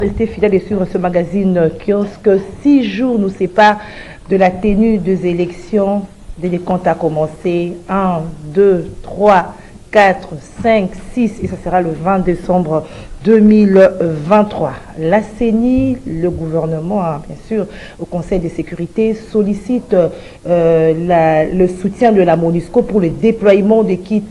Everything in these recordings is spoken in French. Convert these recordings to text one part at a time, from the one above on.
Restez fidèles et suivre ce magazine Kiosque. 6 jours nous séparent de la tenue des élections. Des décomptes a commencé. 1, 2, 3, 4, 5, 6 et ça sera le 20 décembre 2023. La CENI, le gouvernement, bien sûr, au Conseil de sécurité, sollicite le soutien de la MONUSCO pour le déploiement des kits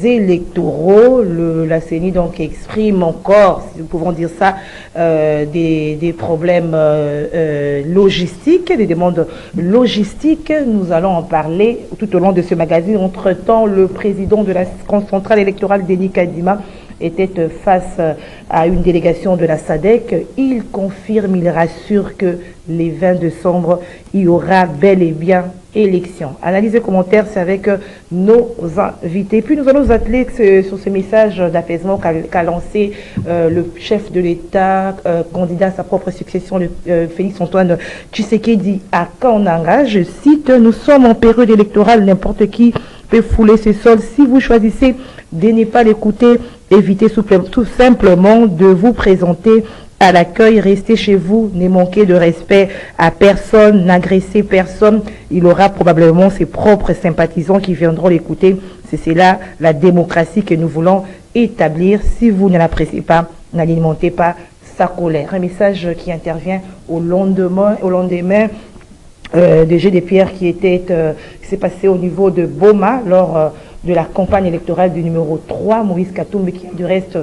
électoraux. La CENI donc exprime encore, si nous pouvons dire ça, des problèmes logistiques, des demandes logistiques. Nous allons en parler tout au long de ce magazine. Entre-temps, le président de la centrale électorale, Denis Kadima, était face à une délégation de la SADC. Il confirme, il rassure que les 20 décembre, il y aura bel et bien élection. Analyse et commentaires, c'est avec nos invités. Puis nous allons nous atteler sur ce message d'apaisement qu'a lancé le chef de l'État, candidat à sa propre succession, Félix-Antoine Tshisekedi à Kananga. Je cite, « Nous sommes en période électorale, n'importe qui peut fouler ses sols. Si vous choisissez de ne pas l'écouter, évitez tout simplement de vous présenter à l'accueil, restez chez vous, ne manquez de respect à personne, n'agressez personne. Il aura probablement ses propres sympathisants qui viendront l'écouter. C'est là la démocratie que nous voulons établir. Si vous ne l'appréciez pas, n'alimentez pas sa colère. » Un message qui intervient au lendemain des jets de pierre qui s'est passé au niveau de Boma lors de la campagne électorale du numéro 3, Maurice Katumbi, qui a du reste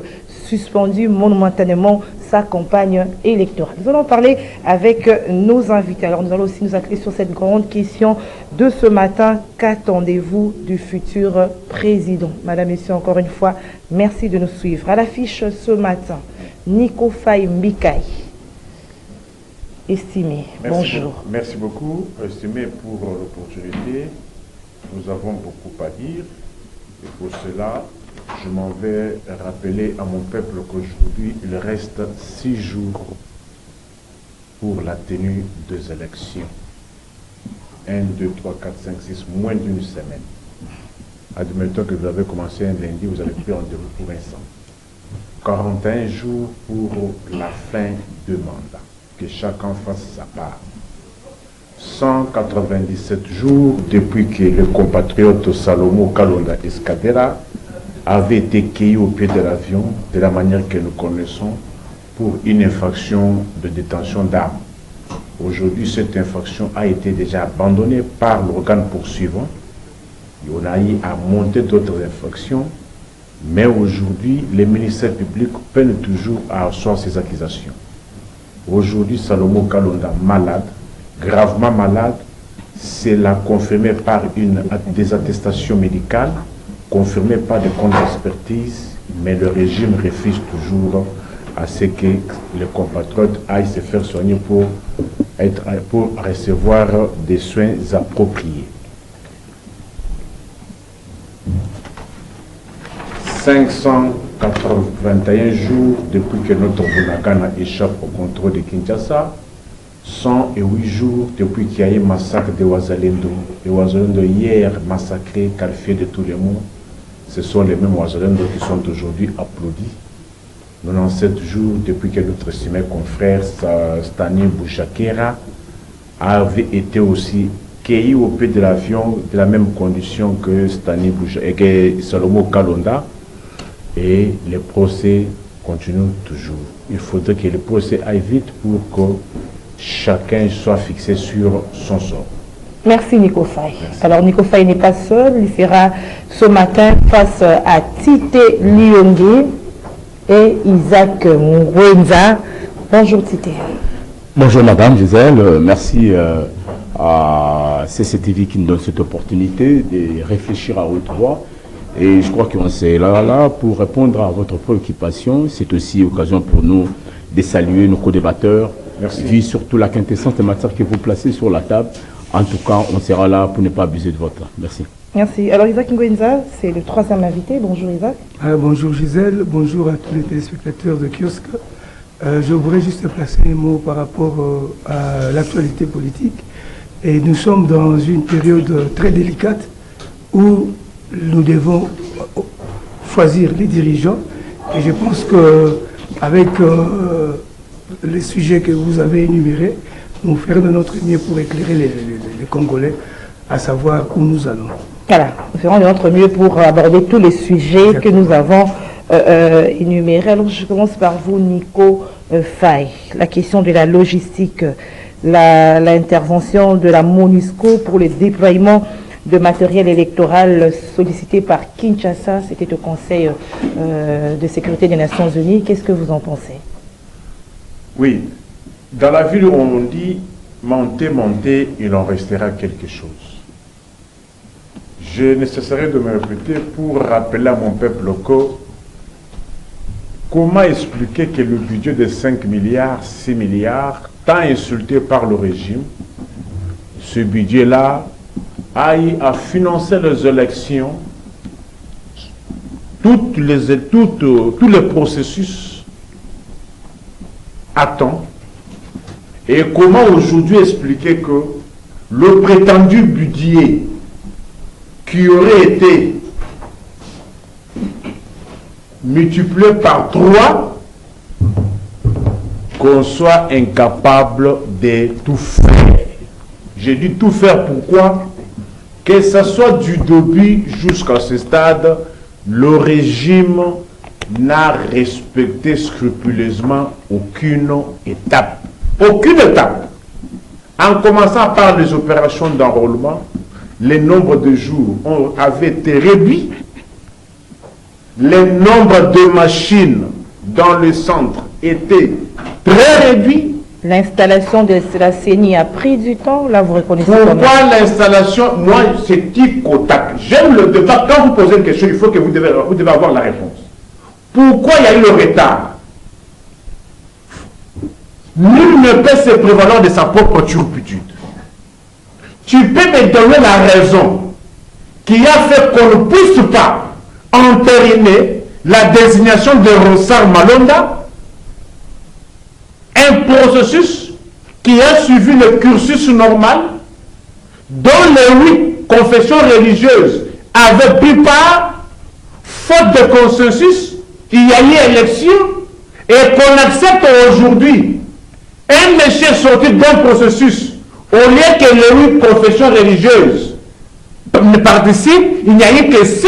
suspendu momentanément sa campagne électorale. Nous allons parler avec nos invités. Alors nous allons aussi nous atteler sur cette grande question de ce matin. Qu'attendez-vous du futur président? Madame, Messieurs, encore une fois, merci de nous suivre. À l'affiche ce matin, Nico Faye Mbikai. Estimé, bonjour. Merci beaucoup, estimé, pour l'opportunité. Nous avons beaucoup à dire. Et pour cela, je m'en vais rappeler à mon peuple qu'aujourd'hui, il reste 6 jours pour la tenue des élections. 1, 2, 3, 4, 5, 6, moins d'une semaine. Admettons que vous avez commencé un lundi, vous avez pris rendez-vous pour un samedi. 41 jours pour la fin de mandat. Que chacun fasse sa part. 197 jours depuis que le compatriote Salomo Kalonda Escadera avait été cueilli au pied de l'avion de la manière que nous connaissons pour une infraction de détention d'armes. Aujourd'hui, cette infraction a été déjà abandonnée par l'organe poursuivant. On a eu à monter d'autres infractions, mais aujourd'hui, les ministères publics peinent toujours à asseoir ces accusations. Aujourd'hui, Salomo Kalonda malade, gravement malade, c'est là confirmé par des attestations médicales, confirmé par des comptes d'expertise, mais le régime refuse toujours à ce que les compatriotes aillent se faire soigner pour recevoir des soins appropriés. 581 jours depuis que notre Bunagana échappe au contrôle de Kinshasa, 108 jours depuis qu'il y a eu massacre de Ouazalendo. Les Ouazalendo hier massacrés, qualifiés de tous les mots, ce sont les mêmes Ouazalendo qui sont aujourd'hui applaudis. 97 jours depuis que notre estimé confrère Stani Bouchakera avait été aussi cueilli au pied de l'avion de la même condition que Stani Bouchakera et que Salomo Kalonda. Et les procès continuent toujours. Il faudrait que les procès aillent vite pour que chacun soit fixé sur son sort. Merci Nico Faye. Alors Nico Faye n'est pas seul, il sera ce matin face à Tite Liongue et Isaac Mwenza. Bonjour Tite. Bonjour Madame Gisèle, merci à CCTV qui nous donne cette opportunité de réfléchir à haute voix. Et je crois qu'on est là pour répondre à votre préoccupation. C'est aussi l'occasion pour nous de saluer nos co-débatteurs, vu surtout la quintessence des matières que vous placez sur la table. En tout cas, on sera là pour ne pas abuser de votre temps. Merci. Merci. Alors Isaac Ngwenza, c'est le 3e invité. Bonjour Isaac. Bonjour Gisèle, bonjour à tous les téléspectateurs de Kiosque. Je voudrais juste placer un mot par rapport à l'actualité politique. Et nous sommes dans une période très délicate où nous devons choisir les dirigeants. Et je pense qu'avec les sujets que vous avez énumérés. Nous ferons de notre mieux pour éclairer les Congolais, à savoir où nous allons. Voilà, nous ferons de notre mieux pour aborder tous les sujets que nous avons énumérés. Alors, je commence par vous, Nico Faye. La question de la logistique, l'intervention de la MONUSCO pour le déploiement de matériel électoral sollicité par Kinshasa, c'était au Conseil de sécurité des Nations Unies. Qu'est-ce que vous en pensez? Oui, dans la ville où on dit monter, monter, il en restera quelque chose. Je ne cesserai de me répéter pour rappeler à mon peuple local comment expliquer que le budget de 5 milliards, 6 milliards, tant insulté par le régime, ce budget-là aille à financer les élections, tous les processus à temps. Et comment aujourd'hui expliquer que le prétendu budget qui aurait été multiplié par 3, qu'on soit incapable de tout faire. J'ai dit tout faire, pourquoi? Que ce soit du début jusqu'à ce stade, le régime n'a respecté scrupuleusement aucune étape. Aucune étape. En commençant par les opérations d'enrôlement, le nombre de jours avait été réduit, le nombre de machines dans le centre était très réduit. L'installation de la CENI a pris du temps, là vous reconnaissez. Pourquoi l'installation? Moi, c'est tic au tac. J'aime le débat. Quand vous posez une question, il faut que vous devez avoir la réponse. Pourquoi il y a eu le retard? Nul ne peut se prévaloir de sa propre turpitude. Tu peux me donner la raison qui a fait qu'on ne puisse pas entériner la désignation de Ronsard Malonda, un processus qui a suivi le cursus normal, dont les 8 confessions religieuses avaient pris part, faute de consensus, il y a eu élection, et qu'on accepte aujourd'hui un monsieur sorti d'un processus, au lieu que les 8 confessions religieuses ne participent, il n'y a eu que 6,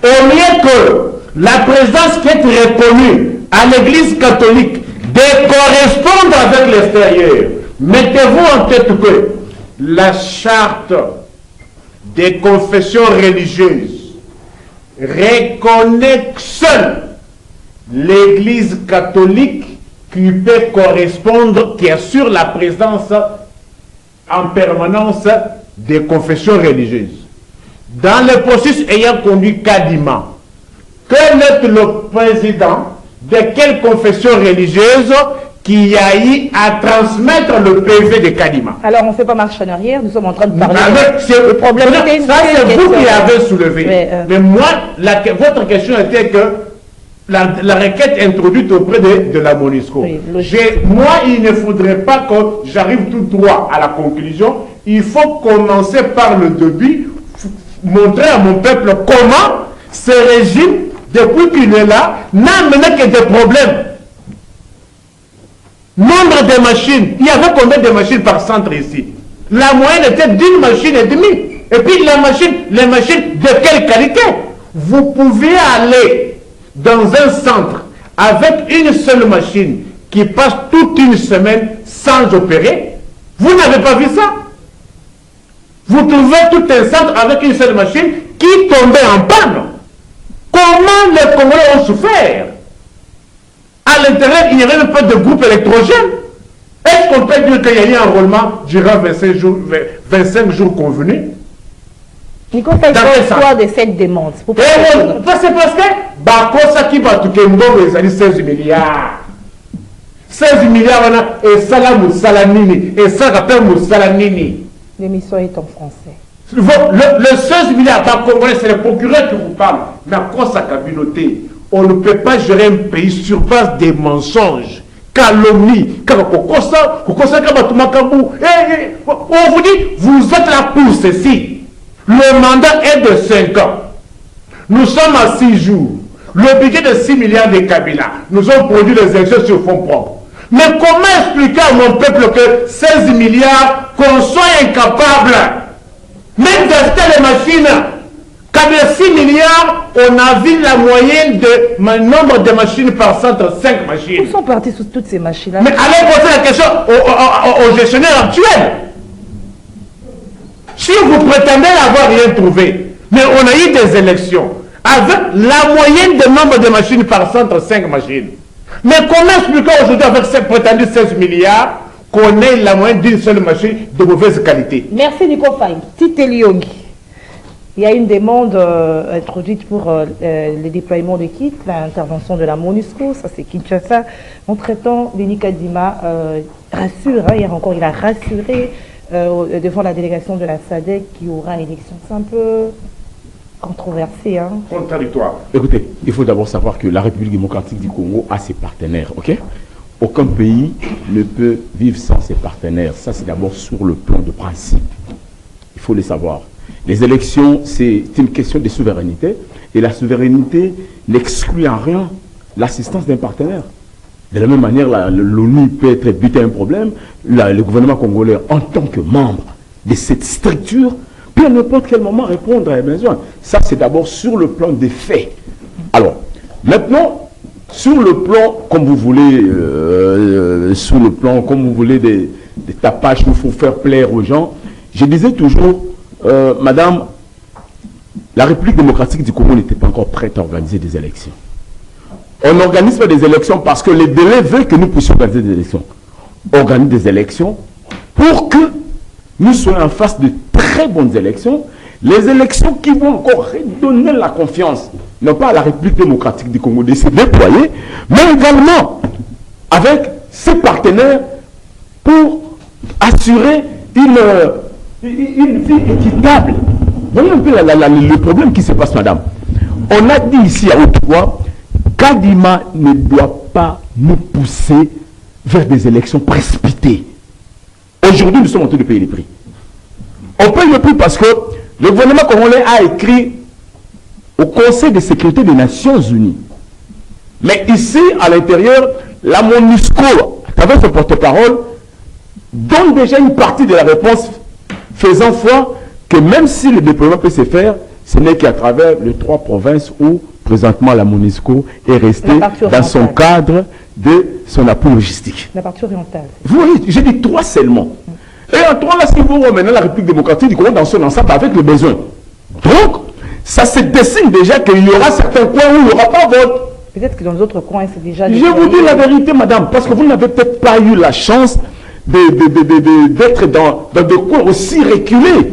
au lieu que la présence qui est reconnue à l'Église catholique de correspondre avec l'extérieur. Mettez-vous en tête que la charte des confessions religieuses reconnaît seule l'Église catholique qui peut correspondre, qui assure la présence en permanence des confessions religieuses. Dans le processus ayant conduit Kadima, quel est le président de quelle confession religieuse qui a eu à transmettre le PV de Kadima? Alors on ne fait pas marche en arrière, nous sommes en train de parler. Le problème, ça c'est vous qui l'avez soulevé. Mais moi, votre question était que la requête introduite auprès de la MONUSCO. Oui, moi, il ne faudrait pas que j'arrive tout droit à la conclusion. Il faut commencer par le début, montrer à mon peuple comment ce régime, depuis qu'il est là, n'a mené que des problèmes. Nombre de machines, il y avait combien de machines par centre ici? La moyenne était d'une machine et demie. Et puis les machines de quelle qualité? Vous pouvez aller dans un centre avec une seule machine qui passe toute une semaine sans opérer. Vous n'avez pas vu ça? Vous trouvez tout un centre avec une seule machine qui tombait en panne. Comment les Congolais ont souffert? À l'intérieur, il n'y avait même pas de groupe électrogène. Est-ce qu'on peut dire qu'il y a eu un enrôlement durant 25 jours convenus? Nico, pourquoi de cette demande? C'est parce que Bakosa qui va tout les 16 milliards. 16 milliards, on a et Salam Salamini, et Sarapem Salamini. L'émission est en français. Le 16 milliards par Congolais, c'est le procureur qui vous parle. Mais à quoi ça communauté? On ne peut pas gérer un pays sur base des mensonges, calomnies. On vous dit, vous êtes là pour ceci. Le mandat est de 5 ans. Nous sommes à 6 jours. Le budget de 6 milliards de Kabila. Nous avons produit les élections sur fonds propres. Mais comment expliquer à mon peuple que 16 milliards, qu'on soit incapable même d'acheter les machines? Quand de 6 milliards, on a vu la moyenne de nombre de machines par centre, 5 machines. Où sont partis sous toutes ces machines-là? Mais allez poser la question aux gestionnaires actuels. Si vous prétendez n'avoir rien trouvé, mais on a eu des élections avec la moyenne de nombre de machines par centre, 5 machines. Mais comment expliquer aujourd'hui avec cette prétendue 16 milliards qu'on ait la moyenne d'une seule machine de mauvaise qualité? Merci Nico Faye. Tite Liongi. Il y a une demande introduite pour le déploiement de kits, l'intervention de la MONUSCO, ça c'est Kinshasa. Entre-temps, Denis Kadima rassure, hein, hier encore il a rassuré devant la délégation de la SADC qu'il y aura élection. C'est un peu controversé. Hein. Contradictoire. Écoutez, il faut d'abord savoir que la République démocratique du Congo a ses partenaires, ok? Aucun pays ne peut vivre sans ses partenaires. Ça c'est d'abord sur le plan de principe. Il faut le savoir. Les élections, c'est une question de souveraineté. Et la souveraineté n'exclut en rien l'assistance d'un partenaire. De la même manière, l'ONU peut être buté à un problème. Le gouvernement congolais, en tant que membre de cette structure, peut à n'importe quel moment répondre à un besoin. Ça, c'est d'abord sur le plan des faits. Alors, maintenant, sur le plan, comme vous voulez, sur le plan, comme vous voulez, des tapages qu'il faut faire plaire aux gens, je disais toujours, Madame, la République démocratique du Congo n'était pas encore prête à organiser des élections. On n'organise pas des élections parce que les délais veulent que nous puissions organiser des élections. On organise des élections pour que nous soyons en face de très bonnes élections, les élections qui vont encore redonner la confiance, non pas à la République démocratique du Congo de se déployer, mais également avec ses partenaires pour assurer une vie équitable. Voyez un peu le problème qui se passe, madame. On a dit ici à Haute-Voix, Kadima ne doit pas nous pousser vers des élections précipitées. Aujourd'hui, nous sommes en train de payer les prix. On paye le prix parce que le gouvernement congolais a écrit au Conseil de sécurité des Nations Unies. Mais ici, à l'intérieur, la MONUSCO, à travers son porte-parole, donne déjà une partie de la réponse, faisant foi que même si le déploiement peut se faire, ce n'est qu'à travers les 3 provinces où présentement la MONUSCO est restée dans son cadre de son appui logistique. La partie orientale. Vous voyez, j'ai dit 3 seulement. Et en 3 là, si vous remenez la République démocratique du Congo dans son ensemble avec le besoin. Donc, ça se dessine déjà qu'il y aura certains coins où il n'y aura pas vote. Peut-être que dans d'autres coins, c'est déjà... Je vous dis la vérité, madame, parce que vous n'avez peut-être pas eu la chance d'être dans des coins aussi reculés.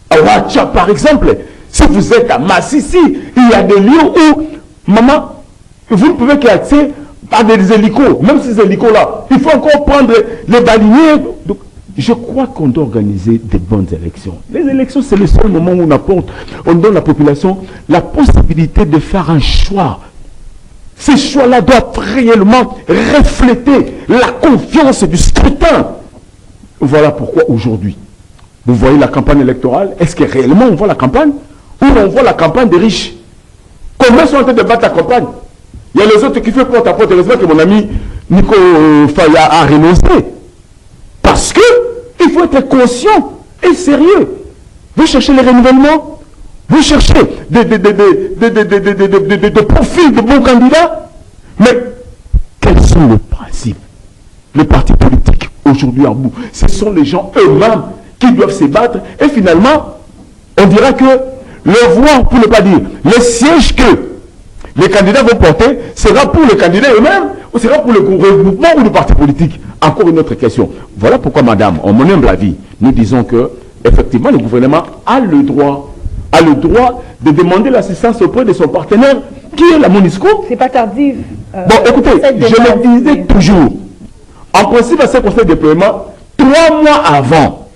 À Ouacha, par exemple, si vous êtes à Massissi, il y a des lieux où, maman, vous ne pouvez qu'accéder à des hélicos. Même ces hélicos-là, il faut encore prendre les baliniers. Donc, je crois qu'on doit organiser des bonnes élections. Les élections, c'est le seul moment où on donne à la population la possibilité de faire un choix. Ces choix-là doivent réellement refléter la confiance du scrutin. Voilà pourquoi aujourd'hui, vous voyez la campagne électorale. Est-ce que réellement on voit la campagne? Ou on voit la campagne des riches? Combien sont en train de battre la campagne? Il y a les autres qui font porte à porte. Heureusement que mon ami Nico Faye a renoncé. Parce que il faut être conscient et sérieux. Vous cherchez les renouvellements, vous cherchez des profils de bons candidats. Mais quels sont les principes? Les partis politiques aujourd'hui en bout, ce sont les gens eux-mêmes qui doivent se battre. Et finalement, on dira que le voix, pour ne pas dire, le siège que les candidats vont porter sera pour les candidats eux-mêmes ou sera pour le regroupement ou le parti politique. Encore une autre question. Voilà pourquoi, madame, en mon humble avis, nous disons que effectivement le gouvernement a le droit de demander l'assistance auprès de son partenaire qui est la MONUSCO. C'est pas tardif. Bon, écoutez, je le disais toujours. En principe, à ce conseil de déploiement, 3 mois avant,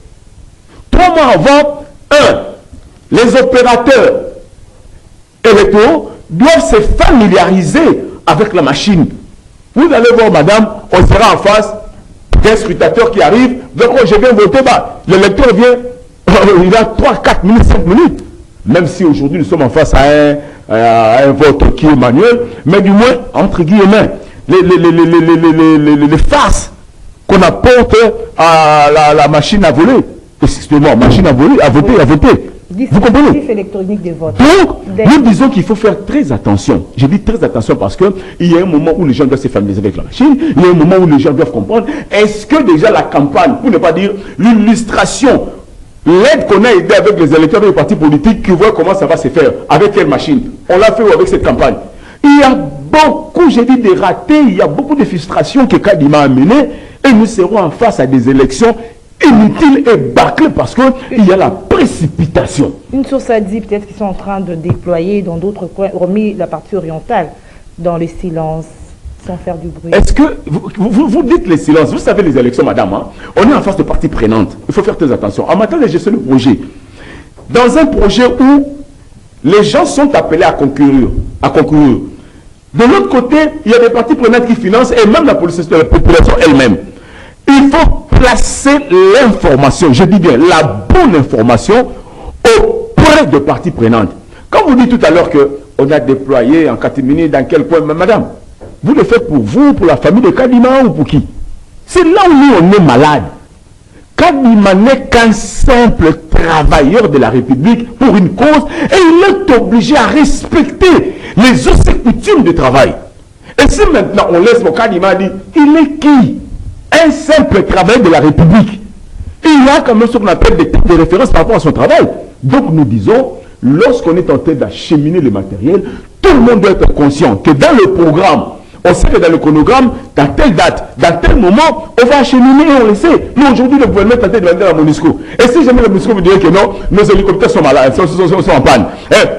1, les opérateurs électoraux doivent se familiariser avec la machine. Vous allez voir, madame, on sera en face d'un scrutateur qui arrive, donc je viens voter, l'électeur vient, il a 3, 4 minutes, 5 minutes. Même si aujourd'hui nous sommes en face à un vote qui est manuel, mais du moins, entre guillemets, les farces qu'on apporte à la machine à voler. Excusez-moi, machine à voler, à voter. Vous comprenez? Dispositif électronique de vote. Donc, nous disons qu'il faut faire très attention. Je dis très attention parce qu'il y a un moment où les gens doivent se familiariser avec la machine. Il y a un moment où les gens doivent comprendre. Est-ce que déjà la campagne, pour ne pas dire l'illustration, l'aide qu'on a aidé avec les électeurs et les partis politiques qui voient comment ça va se faire, avec quelle machine? On l'a fait avec cette campagne. Il y a beaucoup, j'ai dit, de ratés, il y a beaucoup de frustrations que Kadima a menées et nous serons en face à des élections inutiles et bâclées parce qu'il y a la précipitation. Une source a dit peut-être qu'ils sont en train de déployer dans d'autres coins, hormis la partie orientale, dans le silence, sans faire du bruit. Est-ce que vous dites les silences? Vous savez les élections, madame, hein? On est en face de parties prenantes. Il faut faire très attention. En matière de gestion de projet, dans un projet où les gens sont appelés à concourir. De l'autre côté, il y a des parties prenantes qui financent et même la population elle-même. Il faut placer l'information, je dis bien la bonne information, auprès de parties prenantes. Quand vous dites tout à l'heure qu'on a déployé en catimini dans quel coin, madame, vous le faites pour vous, pour la famille de Kadima ou pour qui? C'est là où nous, on est malade. Kadima n'est qu'un simple travailleur de la République pour une cause et il est obligé à respecter les us et coutumes de travail. Et si maintenant on laisse mon Kadima dire, il est qui? Un simple travailleur de la République. Il a quand même ce qu'on appelle des références par rapport à son travail. Donc nous disons, lorsqu'on est en train d'acheminer le matériel, tout le monde doit être conscient que dans le programme, on sait que dans le chronogramme, dans telle date, dans tel moment, on va acheminer et on le sait. Nous, aujourd'hui, le gouvernement est en train de demander à la MONUSCO. Et si jamais la MONUSCO vous dirait que non, nos hélicoptères sont malades, sont en panne.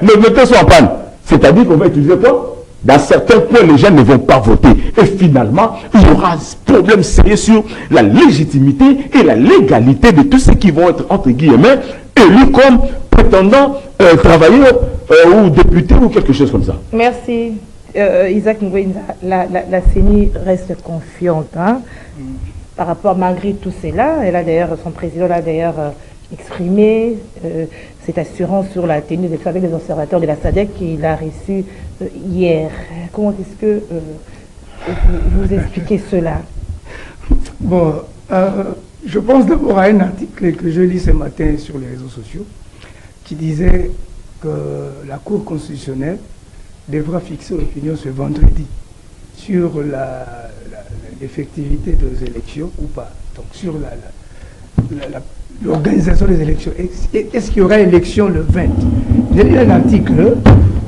Nos hélicoptères sont en panne. C'est-à-dire qu'on va utiliser quoi? Dans certains points, les gens ne vont pas voter. Et finalement, il y aura un problème sérieux sur la légitimité et la légalité de tous ceux qui vont être, entre guillemets, élus comme prétendants travailleurs ou députés ou quelque chose comme ça. Merci. Isaac Ngouenza, la CENI reste confiante par rapport, malgré tout cela. Elle a d'ailleurs, son président l'a d'ailleurs exprimé cette assurance sur la tenue des avec les observateurs de la SADC qu'il a reçu hier. Comment est-ce que vous expliquez cela? Bon, je pense d'abord à un article que je lis ce matin sur les réseaux sociaux qui disait que la Cour constitutionnelle devra fixer l'opinion ce vendredi sur l'effectivité des élections ou pas. Donc sur l'organisation des élections. Est-ce qu'il y aura élection le 20? J'ai lu un article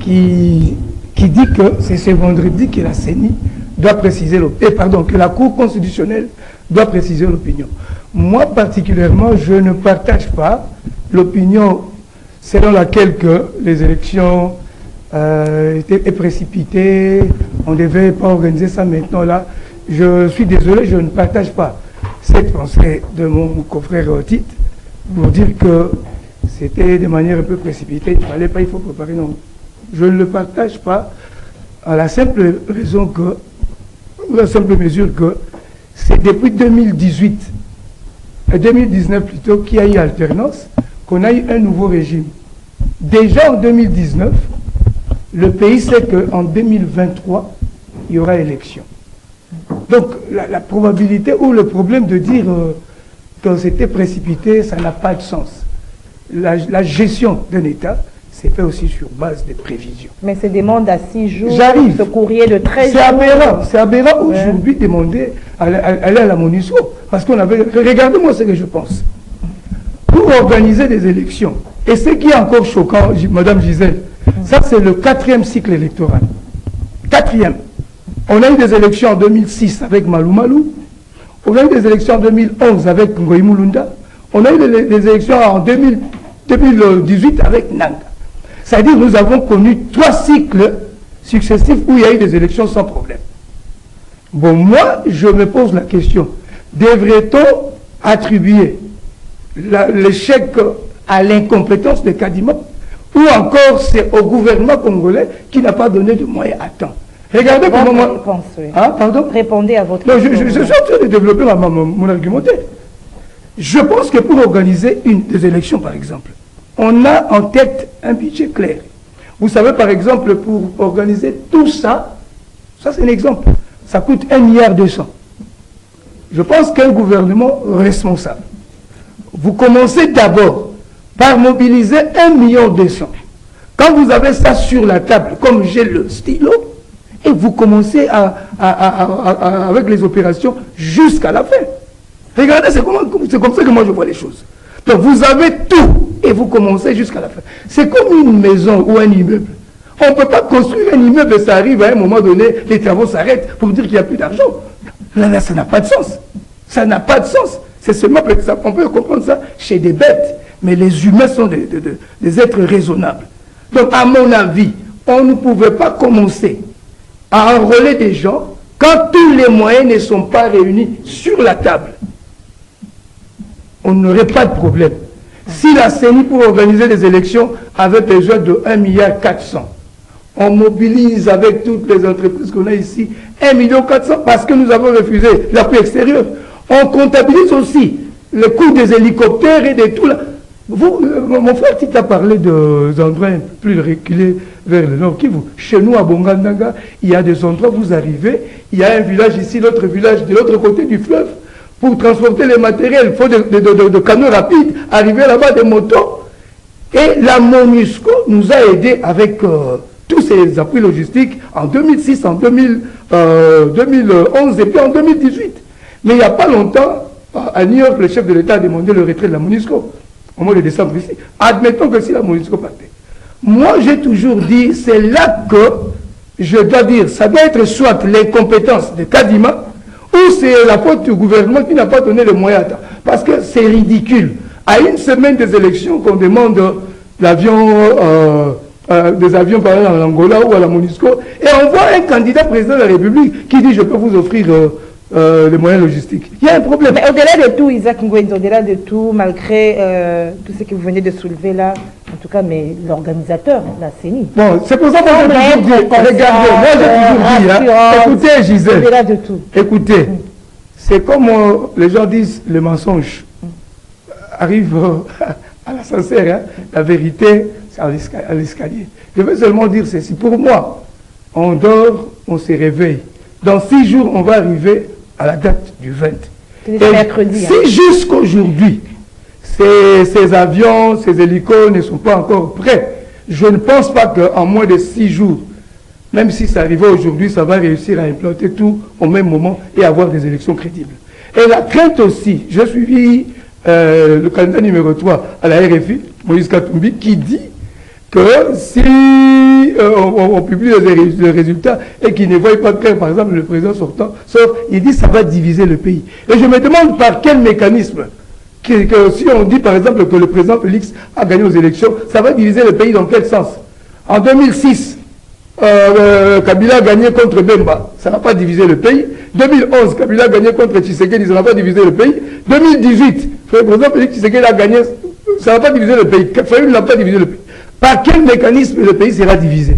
qui dit que c'est ce vendredi que la CENI doit préciser que la Cour constitutionnelle doit préciser l'opinion. Moi particulièrement, je ne partage pas l'opinion selon laquelle que les élections est précipité, on ne devait pas organiser ça maintenant là. Je suis désolé, je ne partage pas cette pensée de mon confrère Tite pour dire que c'était de manière un peu précipitée, il ne fallait pas, il faut préparer. Non, je ne le partage pas à la simple raison que, la simple mesure que c'est depuis 2018 et 2019 plutôt qu'il y a eu alternance, qu'on a eu un nouveau régime. Déjà en 2019, le pays sait qu'en 2023, il y aura élection. Donc, la probabilité ou le problème de dire que c'était précipité, ça n'a pas de sens. La gestion d'un État, c'est fait aussi sur base des prévisions. Mais c'est demande à 6 jours. J'arrive. Ce courrier de 13 jours. C'est aberrant aujourd'hui demander aller à la MONUSCO. Parce qu'on avait... Regardez-moi ce que je pense. Pour organiser des élections, et ce qui est encore choquant, Madame Gisèle, ça c'est le 4e cycle électoral. 4e. On a eu des élections en 2006 avec Malou Malou. On a eu des élections en 2011 avec Ngoï Mulunda. On a eu des élections en 2018 avec Nanga. C'est-à-dire que nous avons connu 3 cycles successifs où il y a eu des élections sans problème. Bon, moi, je me pose la question. Devrait-on attribuer l'échec à l'incompétence de Kadima ou encore c'est au gouvernement congolais qui n'a pas donné de moyens à temps? Regardez comment moi... Pardon? Répondez à votre question. Je suis en train de développer mon argumentaire. Je pense que pour organiser des élections, par exemple, on a en tête un budget clair. Vous savez, par exemple, pour organiser tout ça, ça c'est un exemple, ça coûte 1,2 milliard. Je pense qu'un gouvernement responsable, vous commencez d'abord par mobiliser 1,2 million. Quand vous avez ça sur la table, comme j'ai le stylo, et vous commencez avec les opérations jusqu'à la fin. Regardez, c'est comme ça que moi je vois les choses. Donc vous avez tout et vous commencez jusqu'à la fin. C'est comme une maison ou un immeuble. On ne peut pas construire un immeuble et ça arrive à un moment donné, les travaux s'arrêtent pour dire qu'il n'y a plus d'argent. Là, ça n'a pas de sens. Ça n'a pas de sens. C'est seulement ça. On peut comprendre ça chez des bêtes. Mais les humains sont des êtres raisonnables. Donc, à mon avis, on ne pouvait pas commencer à enrôler des gens quand tous les moyens ne sont pas réunis sur la table. On n'aurait pas de problème. Si la CENI, pour organiser des élections, avait besoin de 1,4 milliard, on mobilise avec toutes les entreprises qu'on a ici 1,4 million parce que nous avons refusé l'appui extérieur. On comptabilise aussi le coût des hélicoptères et de tout. Mon frère Tite a parlé des endroits un peu plus reculés vers le nord Kivu. Chez nous, à Bongandanga, il y a des endroits où vous arrivez, il y a un village ici, l'autre village de l'autre côté du fleuve. Pour transporter les matériels, il faut de canaux rapides, arriver là-bas, des motos. Et la MONUSCO nous a aidés avec tous ces appuis logistiques en 2006, en 2011 et puis en 2018. Mais il n'y a pas longtemps, à New York, le chef de l'État a demandé le retrait de la MONUSCO, au mois de décembre ici. Admettons que si la MONUSCO partait. Moi, j'ai toujours dit, c'est là que je dois dire, ça doit être soit les compétences de Kadima, ou c'est la faute du gouvernement qui n'a pas donné les moyens à temps. Parce que c'est ridicule. À une semaine des élections, qu'on demande l'avion, des avions par exemple en Angola ou à la MONUSCO, et on voit un candidat président de la République qui dit je peux vous offrir les moyens logistiques. Il y a un problème. Mais au-delà de tout, Isaac Ngwenzo, au-delà de tout, malgré tout ce que vous venez de soulever là, en tout cas, mais l'organisateur, la CENI. Bon, c'est pour ça qu'on a toujours dit, regardez, moi j'ai toujours dit, hein, écoutez Gisèle, au-delà de tout. Écoutez, c'est comme les gens disent, le mensonge arrive à la sincère, hein, la vérité c'est à l'escalier. Je veux seulement dire ceci, pour moi, on dort, on se réveille. Dans 6 jours, on va arriver à la date du 20. C'est mercredi. Si jusqu'aujourd'hui, ces avions, ces hélicos ne sont pas encore prêts, je ne pense pas qu'en moins de 6 jours, même si ça arrivait aujourd'hui, ça va réussir à implanter tout au même moment et avoir des élections crédibles. Et la crainte aussi, j'ai suivi le candidat numéro 3 à la RFI, Moïse Katumbi, qui dit que si on publie les résultats et qu'il ne voit pas clair, par exemple, le président sortant, sauf, il dit que ça va diviser le pays. Et je me demande par quel mécanisme, que si on dit par exemple que le président Félix a gagné aux élections, ça va diviser le pays dans quel sens? En 2006, Kabila a gagné contre Bemba, ça n'a pas divisé le pays. 2011, Kabila a gagné contre Tshisekedi, ça n'a pas divisé le pays. 2018, le président Félix Tshisekedi a gagné, ça n'a pas divisé le pays. Fayoum n'a pas divisé le pays. Par quel mécanisme le pays sera divisé?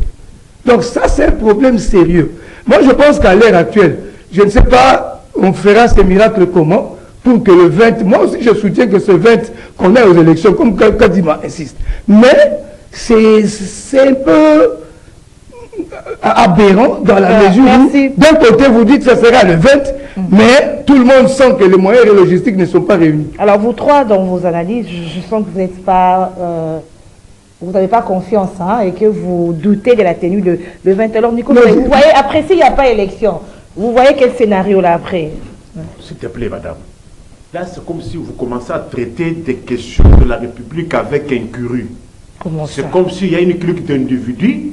Donc ça, c'est un problème sérieux. Moi, je pense qu'à l'heure actuelle, je ne sais pas, on fera ces miracles comment, pour que le 20, moi aussi je soutiens que ce 20 qu'on a aux élections, comme Kadima insiste. Mais c'est un peu aberrant dans la mesure où, d'un côté, vous dites que ça sera le 20, mais tout le monde sent que les moyens logistiques ne sont pas réunis. Alors, vous trois, dans vos analyses, je sens que vous n'êtes pas... vous n'avez pas confiance, hein, et que vous doutez de la tenue de 20. Alors, Nicolas, vous voyez, après, s'il n'y a pas élection, vous voyez quel scénario là après? S'il te plaît, madame. Là, c'est comme si vous commencez à traiter des questions de la République avec incurie. Comment ça? C'est comme s'il y a une clique d'individus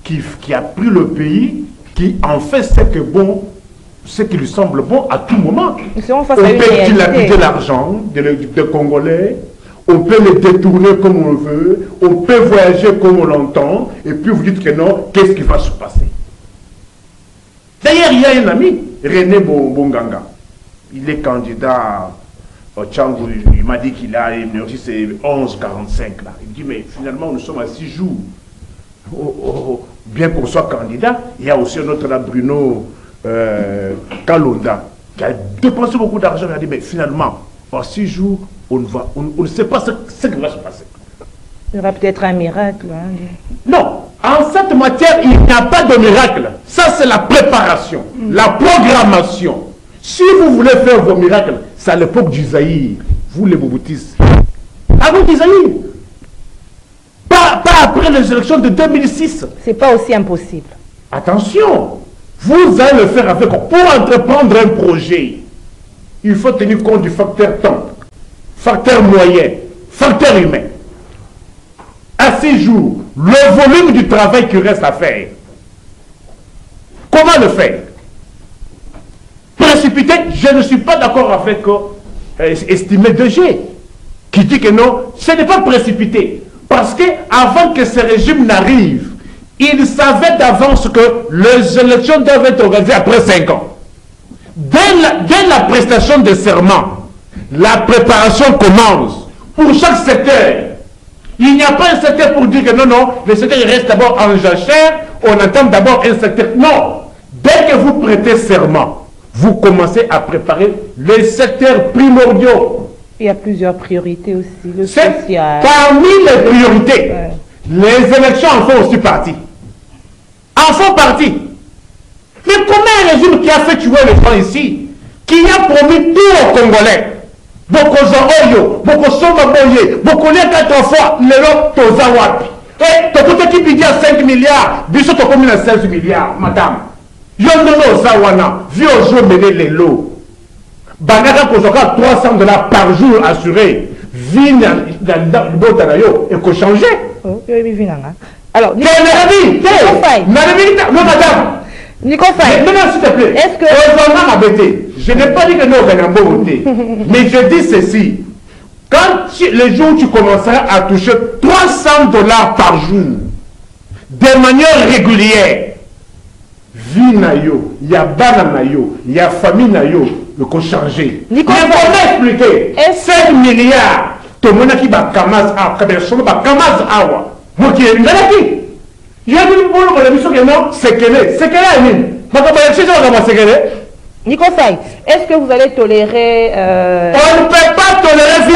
qui a pris le pays, qui en fait ce qui lui semble bon à tout moment. On peut dilapider l'argent des Congolais, on peut les détourner comme on veut, on peut voyager comme on l'entend, et puis vous dites que non, qu'est-ce qui va se passer? D'ailleurs, il y a un ami, René Bonganga. Il est candidat au Tchangou, il m'a dit qu'il a une aussi c'est 11,45 là. Il dit, mais finalement, nous sommes à 6 jours. Bien qu'on soit candidat, il y a aussi un autre là, Bruno Kalonda, qui a dépensé beaucoup d'argent. Il a dit, mais finalement, en 6 jours, on ne sait pas ce qui va se passer. Il y aura peut-être un miracle. Hein. Non, En cette matière, il n'y a pas de miracle. Ça, c'est la préparation, la programmation. Si vous voulez faire vos miracles, c'est à l'époque d'Isaïe, vous les Mobutistes. Avant d'Isaïe. Pas après les élections de 2006. C'est pas aussi impossible. Attention, vous allez le faire avec. Pour entreprendre un projet, il faut tenir compte du facteur temps, facteur moyen, facteur humain. À 6 jours, le volume du travail qui reste à faire. Comment le faire? Précipiter, je ne suis pas d'accord avec estimé 2G, qui dit que non, ce n'est pas précipité. Parce que avant que ce régime n'arrive, il savait d'avance que les élections doivent être organisées après 5 ans. Dès la prestation de serment, la préparation commence pour chaque secteur. Il n'y a pas un secteur pour dire que non, le secteur il reste d'abord en jachère, on attend d'abord un secteur. Non, dès que vous prêtez serment, vous commencez à préparer les secteurs primordiaux. Il y a plusieurs priorités aussi. Le social. Parmi les priorités, les élections en font aussi partie. En font partie. Mais comment un régime qui a fait tuer les gens ici, qui a promis tout aux Congolais, beaucoup Oyo, beaucoup Somaboye, beaucoup les 4 fois, les lots Tozawapi. Et ton côté qui dit à 5 milliards, bisous ton commune à 16 milliards, madame. Yondono Zawana, vieux jeu mener les lots. Banaka Kozoka, $300 par jour assuré. Vine dans le Botanayo et qu'on changeait. Alors, non, madame. Nico Faye. Maintenant, s'il te plaît. Est-ce que. Je n'ai pas dit que nous avons voté. Mais je dis ceci. Quand le jour où tu commenceras à toucher $300 par jour, de manière régulière, vie nayo, il y a bana nayo, il y a famille nayo, le qu'on changer. Mais comment expliquer 5 milliards, tout le monde qui va kamaz awa, awa, moi qui est là-dessus. Il y a une bonne relation que non, c'est qu'elle est. C'est qu'elle est, Amine. Nico Faye, est-ce que vous allez tolérer... On ne peut pas tolérer un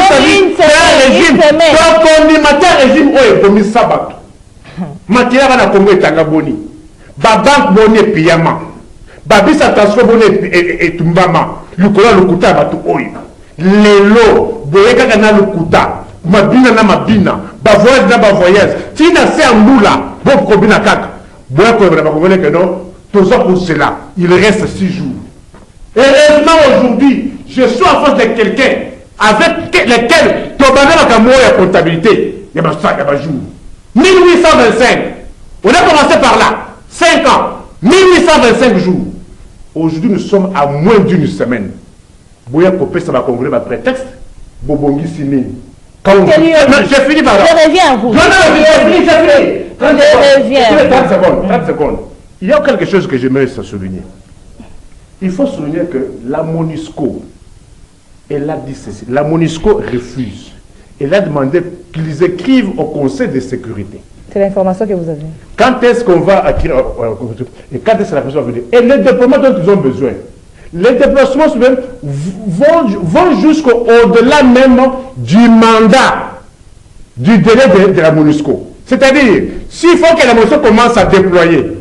régime. Quand on dit un régime, on est commis sabat. Matia va la Congo et Tangaboni. Babank Boni Piyama. Babisa Tasco Boni et Tumbama. Le Kola le Kuta Batu Oy. Lelo, Boyeka Gana le Kuta. Mabina na Mabina. Bavoyage na Bavoyage. Tina c'est un moula. Bon, Kobina Kak. Boya Kobina Bakobina que non. Tout ça pour cela. Il reste 6 jours. Et heureusement aujourd'hui, je suis en face de quelqu'un avec lequel Tobana la comptabilité. Il y a ça, il y a jour. 1825. On a commencé par là. 5 ans. 1825 jours. Aujourd'hui, nous sommes à moins d'une semaine. Boya Kopé, ça va congrès ma prétexte. Bobongi Sini. J'ai fini par là. Je reviens à vous. J'ai fini. 30 secondes. Il y a quelque chose que j'aimerais souligner. Il faut souligner que la MONUSCO, elle a dit ceci. La MONUSCO refuse. Elle a demandé qu'ils écrivent au Conseil de sécurité. C'est l'information que vous avez. Quand est-ce qu'on va acquérir et quand est-ce que la personne va venir? Et les déploiements dont ils ont besoin. Les déplacements vont jusqu'au-delà même du mandat, du délai de la MONUSCO. C'est-à-dire, s'il faut que la MONUSCO commence à déployer,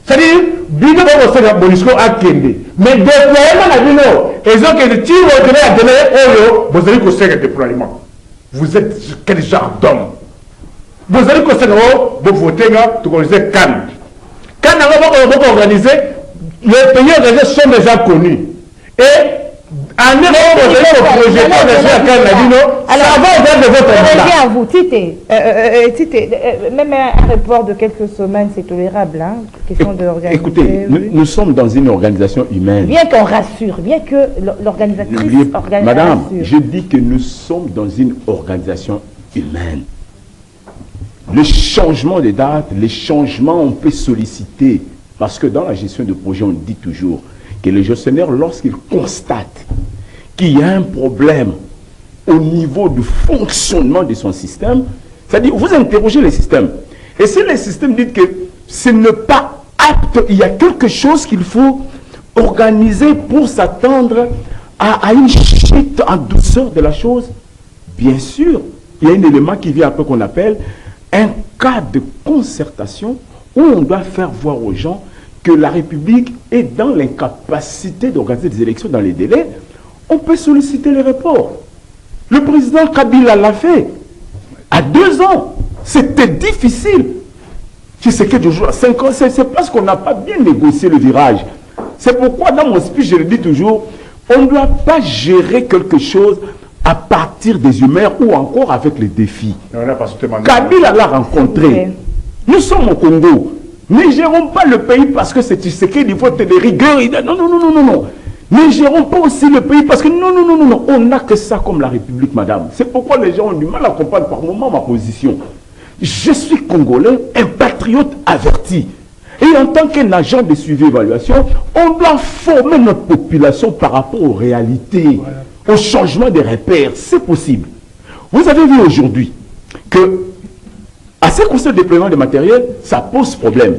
c'est-à-dire, Bino va la MONUSCO à Kende. Mais déploiement à Bino, ils ont que le tir au-delà à délai, vous allez conseiller le déploiement. Vous êtes quel genre d'homme? Vous allez conseiller, vous votez, vous organisez Cannes. Quand on va organiser, les pays organisés sont déjà connus. Et en Europe, vous allez projeter déjà à Cannes, ça va vers de votre mandat. Reviens à vous, Tite, même un report de quelques semaines, c'est tolérable, hein, question d'organiser. Écoutez, nous sommes dans une organisation humaine. Bien qu'on rassure, bien que l'organisatrice organise. Madame, je dis que nous sommes dans une organisation humaine. Le changement de date, les changements, on peut solliciter. Parce que dans la gestion de projet, on dit toujours que le gestionnaire, lorsqu'il constate qu'il y a un problème au niveau du fonctionnement de son système, c'est-à-dire, vous interrogez le système. Et si le système dit que ce n'est pas apte, il y a quelque chose qu'il faut organiser pour s'attendre à une chute en douceur de la chose, bien sûr, il y a un élément qui vient après qu'on appelle un cas de concertation où on doit faire voir aux gens que la République est dans l'incapacité d'organiser des élections dans les délais, on peut solliciter les reports. Le président Kabila l'a fait. À 2 ans, c'était difficile. Tu sais que toujours à 5 ans, c'est parce qu'on n'a pas bien négocié le virage. C'est pourquoi dans mon speech, je le dis toujours, on ne doit pas gérer quelque chose à partir des humeurs ou encore avec les défis. Kabila l'a rencontré. Nous sommes au Congo. Ne gérons pas le pays parce que c'est Tshisekedi, il faut te des rigueurs. Non, non, non, non, non, non. Ne gérons pas aussi le pays parce que non, non, non, non, non. On n'a que ça comme la République, madame. C'est pourquoi les gens ont du mal à comprendre par moment ma position. Je suis Congolais, un patriote averti. Et en tant qu'un agent de suivi-évaluation, on doit former notre population par rapport aux réalités, au changement des repères. C'est possible. Vous avez vu aujourd'hui que, à ce qui concerne le déploiement des matériels, ça pose problème.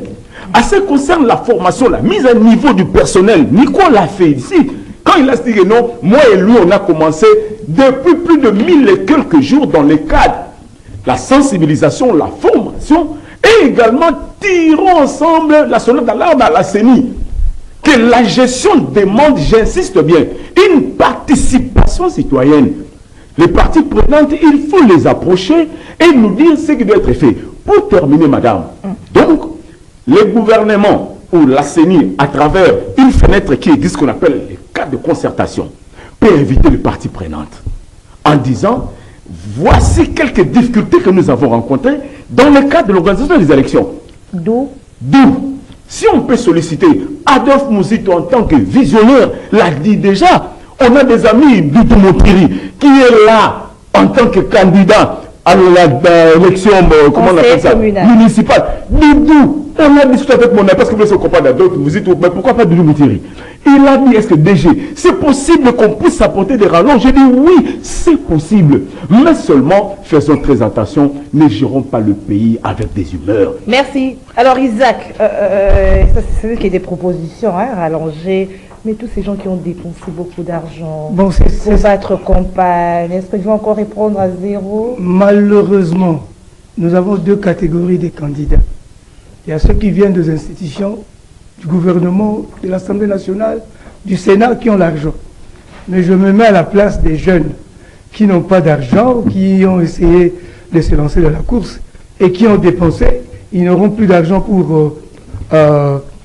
À ce qui concerne la formation, la mise à niveau du personnel, Nico l'a fait ici. Quand il a dit que non, moi et lui, on a commencé depuis plus de 1000 et quelques jours dans les cadres. La sensibilisation, la formation, et également tirons ensemble la sonnette d'alarme à la CENI. Que la gestion demande, j'insiste bien, une participation citoyenne. Les parties prenantes, il faut les approcher et nous dire ce qui doit être fait. Pour terminer, madame, donc, le gouvernement ou la CENI, à travers une fenêtre qui existe, qu'on appelle les cadres de concertation, peut inviter les parties prenantes en disant, voici quelques difficultés que nous avons rencontrées dans le cadre de l'organisation des élections. D'où, si on peut solliciter Adolphe Mouzito en tant que visionnaire, l'a dit déjà, on a des amis du Montiri qui est là en tant que candidat à l'élection municipale. Doudou, on a discuté avec mon ami parce que vous se comparez d'Adolphe Mouzito, mais pourquoi pas Doudou Montiri? Il a dit, est-ce que DG, c'est possible qu'on puisse apporter des rallonges? J'ai dit oui, c'est possible. Mais seulement, faisons très attention, ne gérons pas le pays avec des humeurs. Merci. Alors Isaac, c'est ce qui est des propositions, hein, rallonger, mais tous ces gens qui ont dépensé beaucoup d'argent Bon, pour battre campagne, est-ce qu'ils vont encore répondre à zéro? Malheureusement, nous avons 2 catégories de candidats. Il y a ceux qui viennent des institutions, du gouvernement, de l'Assemblée nationale, du Sénat, qui ont l'argent. Mais je me mets à la place des jeunes qui n'ont pas d'argent, qui ont essayé de se lancer dans la course et qui ont dépensé. Ils n'auront plus d'argent pour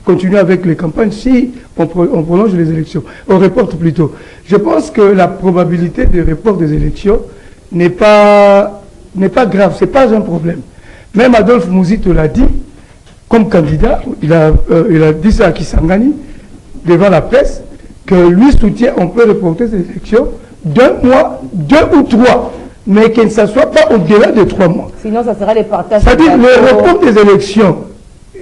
continuer avec les campagnes si on prolonge les élections. On reporte plutôt. Je pense que la probabilité de report des élections n'est pas grave, ce n'est pas un problème. Même Adolphe Mouzito l'a dit, comme candidat, il a dit ça à Kisangani, devant la presse, que lui soutient, on peut reporter ces élections d'1 mois, 2 ou 3, mais que ça ne soit pas au-delà de 3 mois. Sinon, ça sera les partages. C'est-à-dire le report des élections,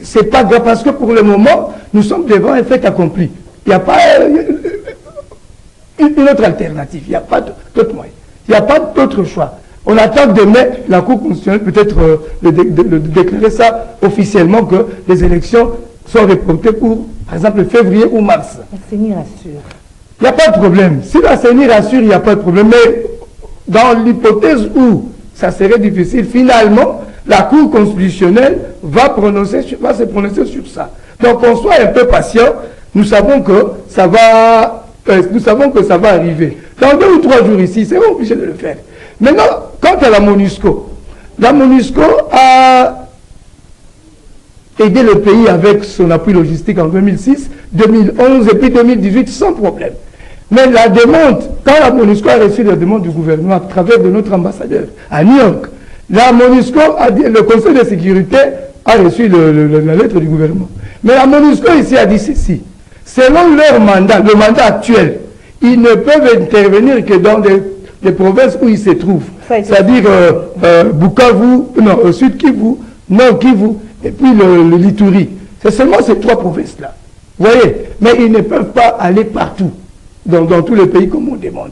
ce n'est pas grave, parce que pour le moment, nous sommes devant un fait accompli. Il n'y a pas une autre alternative, il n'y a pas d'autre moyen, il n'y a pas d'autre choix. On attend demain la Cour constitutionnelle peut-être de déclarer ça officiellement que les élections sont reportées pour, par exemple, février ou mars. La CENI rassure. Il n'y a pas de problème. Si la CENI rassure, il n'y a pas de problème. Mais dans l'hypothèse où ça serait difficile, finalement, la Cour constitutionnelle va se prononcer sur ça. Donc on soit un peu patient. Nous savons que ça va arriver. Dans 2 ou 3 jours ici, c'est obligé de le faire. Maintenant, quant à la MONUSCO a aidé le pays avec son appui logistique en 2006, 2011 et puis 2018 sans problème. Mais la demande, quand la MONUSCO a reçu la demande du gouvernement à travers de notre ambassadeur à New York, la MONUSCO le Conseil de sécurité a reçu la lettre du gouvernement. Mais la MONUSCO ici a dit ceci. Selon leur mandat, le mandat actuel, ils ne peuvent intervenir que dans des provinces où ils se trouvent. C'est-à-dire Bukavu, Sud Kivu, Nord Kivu, et puis le Lituri. C'est seulement ces 3 provinces-là. Vous voyez? Mais ils ne peuvent pas aller partout, dans tous les pays comme on demande.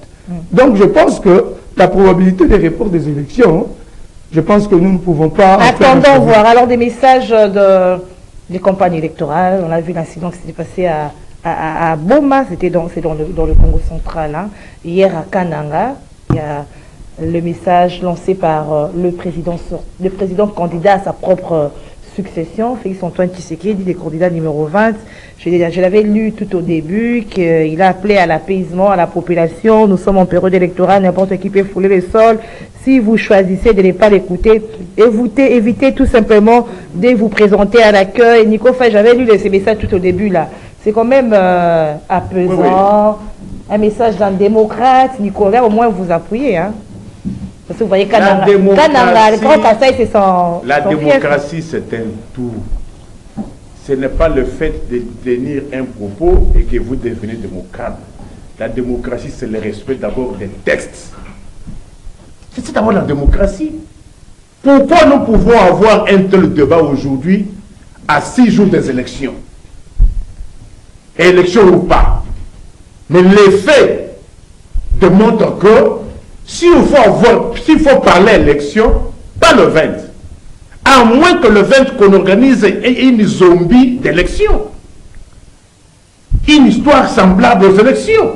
Donc je pense que la probabilité des reports des élections, je pense que nous ne pouvons pas... Attendons voir. Alors des messages des campagnes électorales. On a vu l'incident qui s'était passé à Boma, c'est dans le Congo central. Hein. Hier à Kananga, il y a le message lancé par le président candidat à sa propre succession, Félix-Antoine Tshisekedi, des candidats numéro 20. Je l'avais lu tout au début, qu'il a appelé à l'apaisement, à la population. Nous sommes en période électorale, n'importe qui peut fouler le sol. Si vous choisissez de ne pas l'écouter, évitez tout simplement de vous présenter à l'accueil. Nico Faye, j'avais lu ces messages tout au début là. C'est quand même apaisant, oui. Un message d'un démocrate. Nico, là au moins vous appuyez. Hein. Parce que vous voyez, Kananga, le Grand Kassai, c'est son. La démocratie, c'est un tout. Ce n'est pas le fait de tenir un propos et que vous devenez démocrate. La démocratie, c'est le respect d'abord des textes. C'est d'abord la démocratie. Pourquoi nous pouvons avoir un tel débat aujourd'hui à 6 jours des élections? Élections ou pas. Mais les faits démontrent que s'il faut parler élection, pas le 20. À moins que le 20 qu'on organise une zombie d'élection. Une histoire semblable aux élections.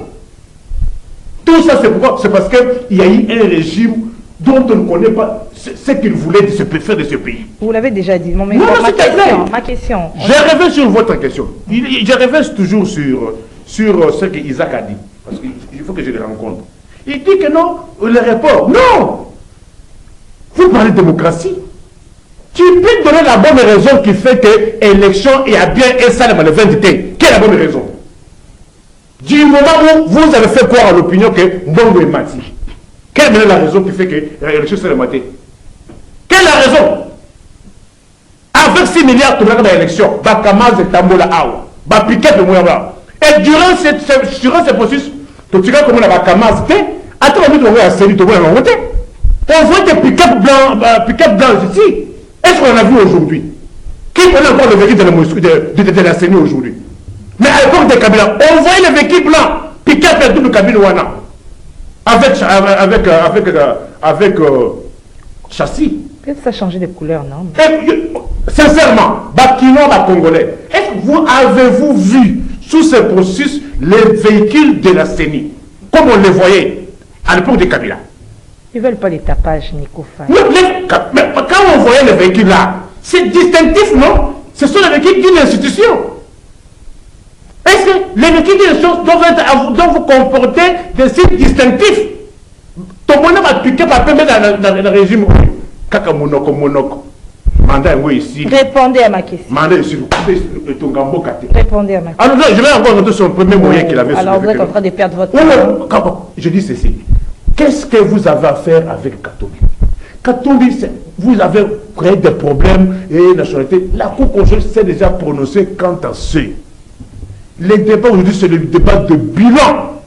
Tout ça, c'est pourquoi? C'est parce qu'il y a eu un régime dont on ne connaît pas ce qu'il voulait faire de ce pays. Vous l'avez déjà dit. Non, mais non, ma question. Je reviens sur votre question. Je reviens toujours sur ce qu'Isaac a dit. Parce qu'il faut que je le rencontre. Il dit que non, le report. Non! Vous parlez de démocratie. Tu peux donner la bonne raison qui fait que l'élection est à bien et ça le 20. Quelle est la bonne raison? Du moment où vous avez fait croire à l'opinion que Mbongo est mati. Quelle est la raison qui fait que l'élection c'est le matin? Quelle est la raison? Avec 6 milliards de dollars d'élection, Bakamaz et Tambola Awa, Bapiquet de Mouyaba. Et durant ce processus, tu vois comment la Bakamaz était, attends, on va à Série, on va voter. On voit des pick-up blancs ici. Est-ce qu'on a vu aujourd'hui? Qui connaît encore le véhicule de la CENI aujourd'hui? Mais à l'époque de Kabila, on voyait le véhicule blanc, pick-up et double cabine Wana. Avec châssis. Peut-être ça a changé de couleur, non? Sincèrement, Bakino, la Congolais, avez-vous vu sous ce processus les véhicules de la CENI, comme on les voyait à l'époque de Kabila? Ils ne veulent pas les tapages, Nico Faye. Mais quand on voyait les véhicules là, c'est distinctif, non? Ce sont les véhicules d'une institution. Est-ce que les véhicules d'une institution doivent vous comporter des signes distinctifs? Ton bonhomme va piquer par peu dans le régime. Kaka monoko. Mandat ici. Répondez à ma question. Mandat ici. Répondez à ma question. Alors, je vais encore noter son premier moyen qu'il avait. Alors, vous êtes en train de perdre votre temps. Je dis ceci. Qu'est-ce que vous avez à faire avec Katumbi? Katumbi, vous avez créé des problèmes et nationalité. La Cour constitutionnelle s'est déjà prononcée quant à ce. Le débat aujourd'hui, c'est le débat de bilan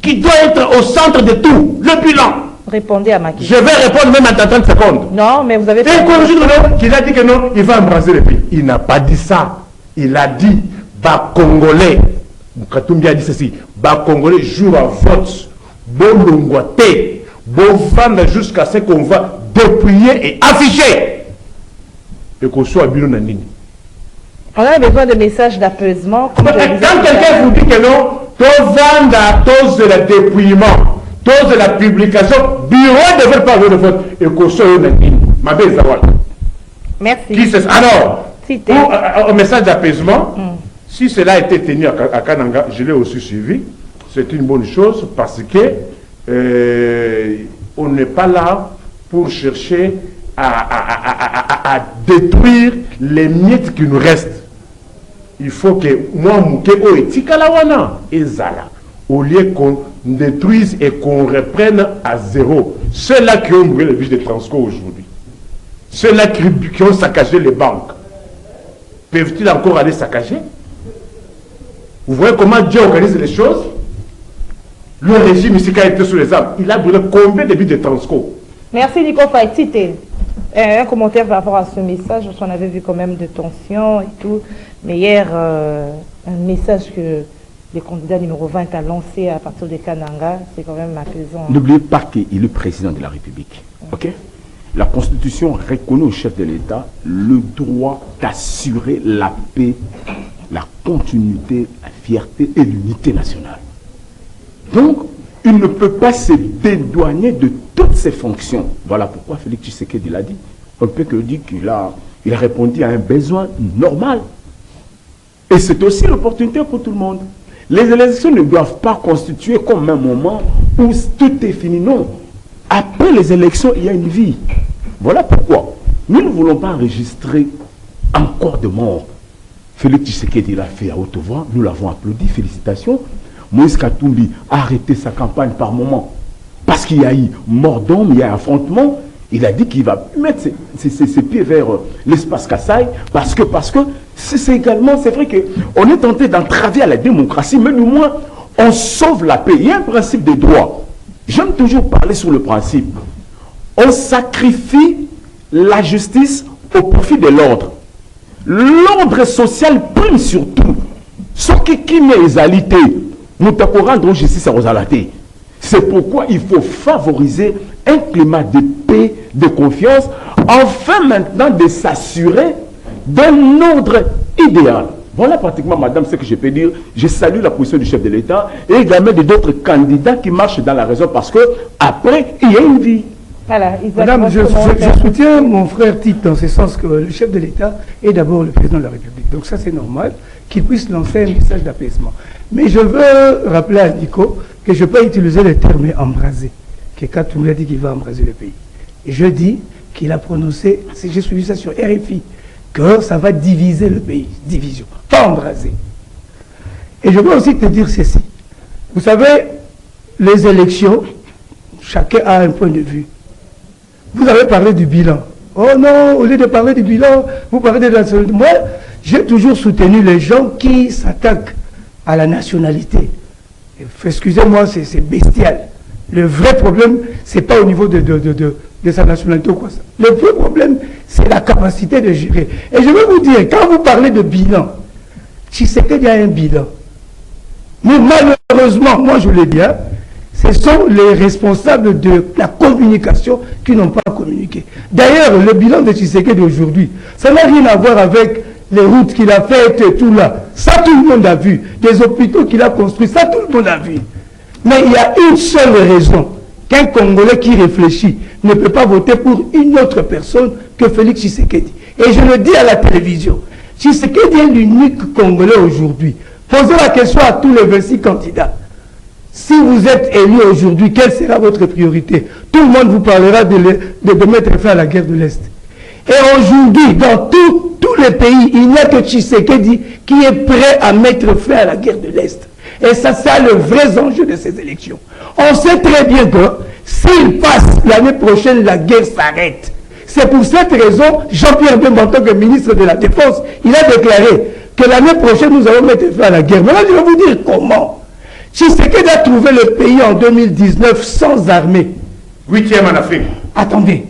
qui doit être au centre de tout. Le bilan. Répondez à ma question. Je vais répondre même en 30 secondes. Non, mais vous avez... Il a dit que non, il va embrasser le pays. Il n'a pas dit ça. Il a dit, Congolais. Katumbi a dit ceci. Congolais jour à vote. Bolongwate, vendre jusqu'à ce qu'on va dépouiller et afficher. Et qu'on soit à Bilonanini. On a besoin de messages d'apaisement. Quand quelqu'un vous dit que non, tout vendre à tous de la dépouillement, tous de la publication, bureau ne veut pas avoir de vote. Et qu'on soit à Bilonanini. Ma belle Zawal. Merci. Alors, un message d'apaisement, si cela a été tenu à Kananga, je l'ai aussi suivi. C'est une bonne chose parce que on n'est pas là pour chercher à détruire les miettes qui nous restent. Il faut que moi, Moukeo et Tikalawana et Zala, au lieu qu'on détruise et qu'on reprenne à zéro, ceux-là qui ont brûlé le bus de Transco aujourd'hui, ceux-là qui ont saccagé les banques, peuvent-ils encore aller saccager? Vous voyez comment Dieu organise les choses? Le régime ici, qui a été sous les armes, il a brûlé combien de buts de Transco? Merci Nico Faye. Cité. Un commentaire par rapport à ce message, parce qu'on avait vu quand même de tensions et tout. Mais hier, un message que le candidat numéro 20 a lancé à partir de Kananga, c'est quand même apaisant. N'oubliez pas qu'il est le président de la République. Ok? La Constitution reconnaît au chef de l'État le droit d'assurer la paix, la continuité, la fierté et l'unité nationale. Donc, il ne peut pas se dédouaner de toutes ses fonctions. Voilà pourquoi Félix Tshisekedi l'a dit. On ne peut que dire qu'il a répondu à un besoin normal. Et c'est aussi l'opportunité pour tout le monde. Les élections ne doivent pas constituer comme un moment où tout est fini. Non. Après les élections, il y a une vie. Voilà pourquoi nous ne voulons pas enregistrer encore de morts. Félix Tshisekedi l'a fait à haute voix. Nous l'avons applaudi. Félicitations. Moïse Katumbi a arrêté sa campagne par moment. Parce qu'il y a eu mort d'homme, il y a affrontement. Il a dit qu'il va mettre ses pieds vers l'espace Kassai. Parce que c'est également, c'est vrai qu'on est tenté d'entraver à la démocratie, mais du moins, on sauve la paix. Il y a un principe de droit. J'aime toujours parler sur le principe. On sacrifie la justice au profit de l'ordre. L'ordre social prime surtout. Ce qui n'est égalité, nous devons rendre justice à Rosalate. C'est pourquoi il faut favoriser un climat de paix, de confiance, afin maintenant de s'assurer d'un ordre idéal. Voilà pratiquement, madame, ce que je peux dire. Je salue la position du chef de l'État et également d'autres candidats qui marchent dans la raison parce que après il y a une vie. Voilà, madame, je soutiens mon frère Tite dans ce sens que le chef de l'État est d'abord le président de la République. Donc ça, c'est normal qu'il puisse lancer un message d'apaisement. Mais je veux rappeler à Nico que je peux utiliser le terme embraser. Que Katumbi a dit qu'il va embraser le pays. Et je dis qu'il a prononcé, j'ai suivi ça sur RFI, que ça va diviser le pays. Division, pas embraser. Et je veux aussi te dire ceci. Vous savez, les élections, chacun a un point de vue. Vous avez parlé du bilan. Oh non, au lieu de parler du bilan, vous parlez de la nationalité. Moi, j'ai toujours soutenu les gens qui s'attaquent à la nationalité. Excusez-moi, c'est bestial. Le vrai problème, ce n'est pas au niveau de sa nationalité ou quoi ça. Le vrai problème, c'est la capacité de gérer. Et je vais vous dire, quand vous parlez de bilan, Tshisekedi a un bilan. Mais malheureusement, moi je le dis, hein, ce sont les responsables de la communication qui n'ont pas communiqué. D'ailleurs, le bilan de Tshisekedi aujourd'hui, ça n'a rien à voir avec les routes qu'il a faites et tout là. Ça, tout le monde a vu. Des hôpitaux qu'il a construits, ça, tout le monde a vu. Mais il y a une seule raison qu'un Congolais qui réfléchit ne peut pas voter pour une autre personne que Félix Tshisekedi. Et je le dis à la télévision. Tshisekedi est l'unique Congolais aujourd'hui. Posez la question à tous les 26 candidats. Si vous êtes élu aujourd'hui, quelle sera votre priorité? Tout le monde vous parlera de mettre fin à la guerre de l'Est. Et aujourd'hui, dans tous les pays, il n'y a que Tshisekedi qui est prêt à mettre fin à la guerre de l'Est. Et ça, c'est le vrai enjeu de ces élections. On sait très bien que s'il passe l'année prochaine, la guerre s'arrête. C'est pour cette raison, Jean-Pierre Bemba, en tant que ministre de la Défense, il a déclaré que l'année prochaine, nous allons mettre fin à la guerre. Maintenant, je vais vous dire comment. Tshisekedi a trouvé le pays en 2019 sans armée. 8e en Afrique. Attendez.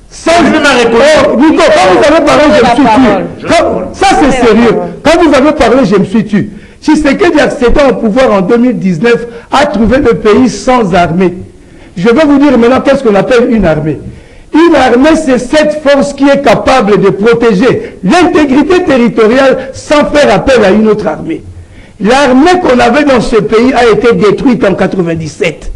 Sans... Je vais m'arrêter. Oh, Nico, quand vous avez parlé, je me suis tué. Ça, c'est sérieux. Quand vous avez parlé, je me suis tué. Tshisekedi, accédant au pouvoir en 2019, a trouvé le pays sans armée. Je vais vous dire maintenant qu'est-ce qu'on appelle une armée. Une armée, c'est cette force qui est capable de protéger l'intégrité territoriale sans faire appel à une autre armée. L'armée qu'on avait dans ce pays a été détruite en 1997.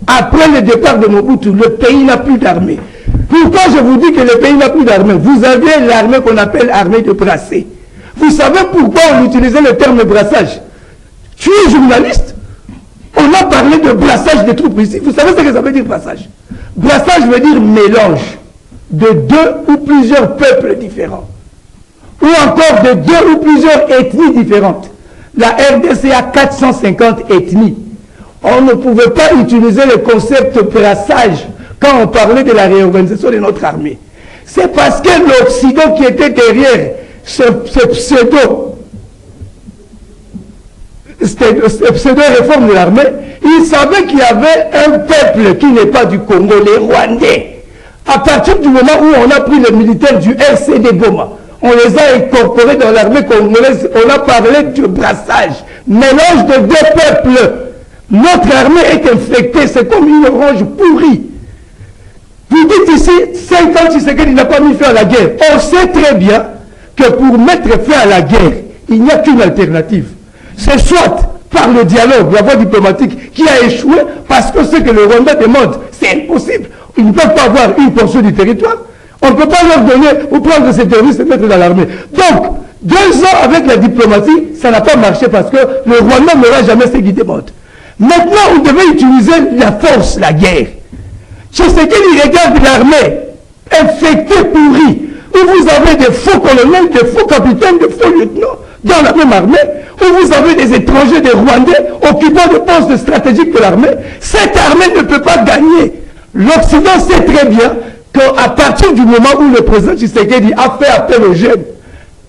Après le départ de Mobutu, le pays n'a plus d'armée. Pourquoi je vous dis que le pays n'a plus d'armée? Vous avez l'armée qu'on appelle armée de brassé. Vous savez pourquoi on utilisait le terme brassage? Tu es journaliste. On a parlé de brassage des troupes ici. Vous savez ce que ça veut dire brassage? Brassage veut dire mélange de deux ou plusieurs peuples différents. Ou encore de deux ou plusieurs ethnies différentes. La RDC a 450 ethnies. On ne pouvait pas utiliser le concept brassage quand on parlait de la réorganisation de notre armée. C'est parce que l'Occident qui était derrière ce pseudo-réforme de l'armée, il savait qu'il y avait un peuple qui n'est pas du Congo, les Rwandais. À partir du moment où on a pris les militaires du RCD Goma, on les a incorporés dans l'armée congolaise, on a parlé de brassage, mélange de deux peuples. Notre armée est infectée, c'est comme une orange pourrie. Vous dites ici, 5 ans Tshisekedi n'a pas mis fin à la guerre. On sait très bien que pour mettre fin à la guerre, il n'y a qu'une alternative. C'est soit par le dialogue, la voie diplomatique qui a échoué parce que ce que le Rwanda demande, c'est impossible. Ils ne peuvent pas avoir une portion du territoire. On ne peut pas leur donner ou prendre ces terroristes et mettre dans l'armée. Donc, 2 ans avec la diplomatie, ça n'a pas marché parce que le Rwanda n'aura jamais ce qu'il demande. Maintenant, on devait utiliser la force, la guerre. C'est ce qu'il regarde l'armée, infectée, pourrie, où vous avez des faux colonels, des faux capitaines, des faux lieutenants dans la même armée, où vous avez des étrangers, des Rwandais, occupant des postes stratégiques de l'armée. Cette armée ne peut pas gagner. L'Occident sait très bien qu'à partir du moment où le président Tshisekedi a fait appel aux jeunes,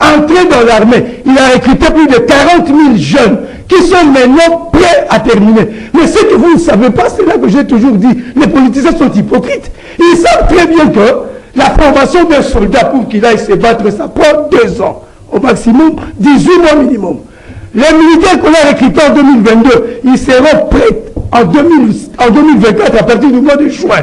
entré dans l'armée, il a recruté plus de 40 000 jeunes qui sont maintenant prêts à terminer. Mais ce que vous ne savez pas, c'est là que j'ai toujours dit, les politiciens sont hypocrites. Ils savent très bien que la formation d'un soldat pour qu'il aille se battre, ça prend 2 ans. Au maximum, 18 mois minimum. Les militaires qu'on a recrutés en 2022, ils seront prêts en 2024 à partir du mois de juin.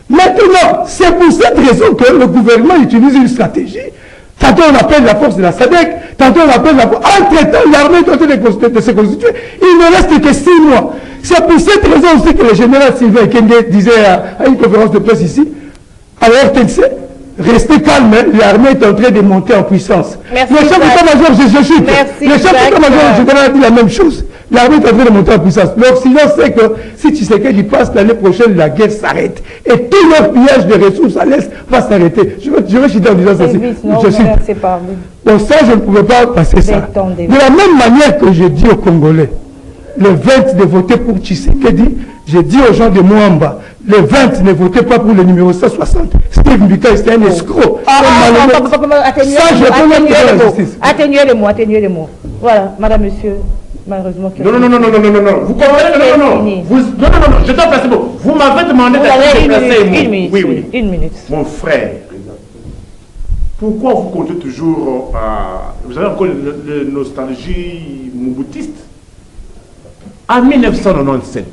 Maintenant, c'est pour cette raison que le gouvernement utilise une stratégie. Tantôt on appelle la force de la SADC, tantôt on appelle la force. Entre-temps, l'armée est en train de se constituer. Il ne reste que 6 mois. C'est pour cette raison aussi que le général Sylvain Ekenge disait à une conférence de presse ici, à la RTNC, restez calme, hein, l'armée est en train de monter en puissance. Merci, le chef d'état-major, le chef d'état-major général a dit la même chose. L'armée est en train de monter en puissance. L'Occident sait que si Tshisekedi passe l'année prochaine, la guerre s'arrête. Et tout leur pillage de ressources à l'Est va s'arrêter. Je vais citer en disant ça. Bon, ça, je ne pouvais pas passer ça. De la même manière que j'ai dit aux Congolais, le 20 de voter pour Tshisekedi, j'ai dit aux gens de Mwamba, le 20 ne votez pas pour le numéro 160. Steve Mbika, c'est un escroc. Atténuez les mots. Voilà, madame, monsieur. Malheureusement. Non. Vous comprenez? Non. Je dois placer bon. Vous m'avez demandé de placer oui. Une minute. Mon frère, pourquoi vous comptez toujours vous avez encore la nostalgie moubutiste? En 1997,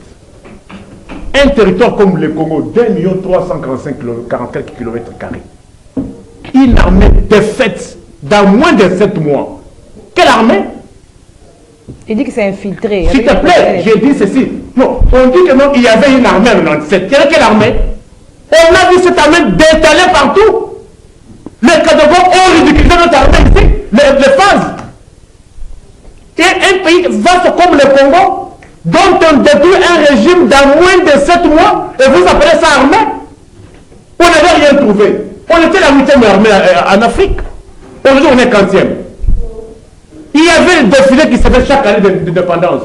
un territoire comme le Congo, 2 345 km², une armée défaite dans moins de 7 mois. Quelle armée? Il dit que c'est infiltré. S'il te plaît, j'ai dit ceci. Non, on dit que non, il y avait une armée en 97. Quelle armée? On a vu cette armée détalée partout. Les Kadogos ont ridiculisé notre armée ici, les phases. Et un pays vaste comme le Congo, dont on détruit un régime dans moins de 7 mois, et vous appelez ça armée? On n'avait rien trouvé. On était la 8e armée en Afrique. Aujourd'hui, on est 40e. Il y avait le défilé qui se fait chaque année d'indépendance.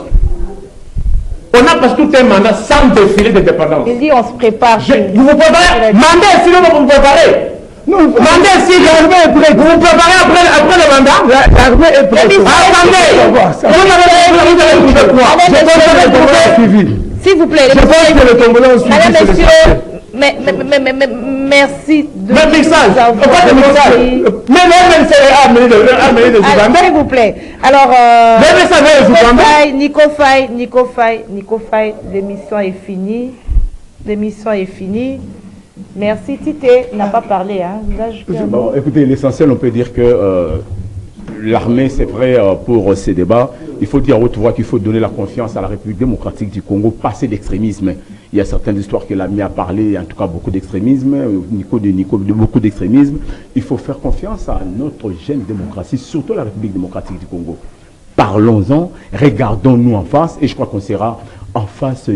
On a presque tout un mandat sans défilé d'indépendance. Il dit on se prépare. Vous vous préparez? Mandat, sinon vous vous préparez. Non, mandat, si l'armée est prête. Vous vous préparez après le mandat? L'armée est prête. Attendez. S'il vous plaît. Je pense que le Congolais ont suivi. Madame, monsieur. Merci de même message. S'il vous plaît. Alors, Nico Faye, l'émission est finie. L'émission est finie. Merci. Tité n'a pas parlé. Hein. Bon, écoutez, l'essentiel, on peut dire que l'armée, c'est vrai pour ces débats. Il faut dire à haute voix qu'il faut donner la confiance à la République démocratique du Congo, passer d'extrémisme. Il y a certaines histoires que l'armée a parlé, en tout cas beaucoup d'extrémisme, beaucoup d'extrémisme. Il faut faire confiance à notre jeune démocratie, surtout la République démocratique du Congo. Parlons-en, regardons-nous en face, et je crois qu'on sera en face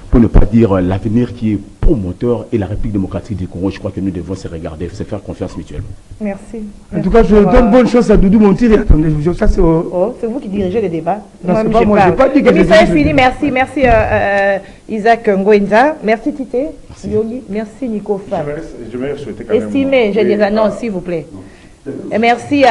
pour ne pas dire l'avenir qui est promoteur et la République démocratique du Congo. Je crois que nous devons se regarder, se faire confiance mutuellement. Merci. En tout cas, je donne bonne chance à Doudou Montiri. Attendez, ça c'est... c'est vous qui dirigez les débats. Non, c'est pas moi, je n'ai pas dit que l'émission est finie. Merci Isaac Ngoïnza. Merci Tité. Yogi. Merci Nico Faye. Je vais souhaiter quand même... Estimé, je dirais non, s'il vous plaît. Et merci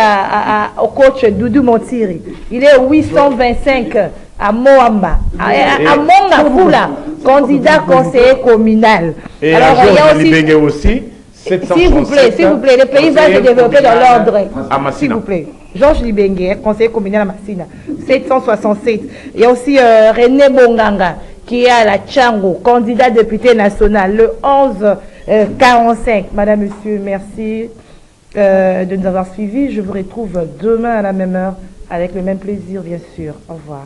au coach Doudou Montiri. Il est 825 à Moamba, à Mongafula, candidat conseiller communal. Et alors, il y a aussi 767. S'il vous plaît, le pays va se développer dans l'ordre. À Massina. S'il vous plaît. Georges Libengue, conseiller communal à Massina, 767. Il y a aussi René Bonganga, qui est à la Tchango, candidat député national, le 1145. Madame, monsieur, merci de nous avoir suivis. Je vous retrouve demain à la même heure, avec le même plaisir, bien sûr. Au revoir.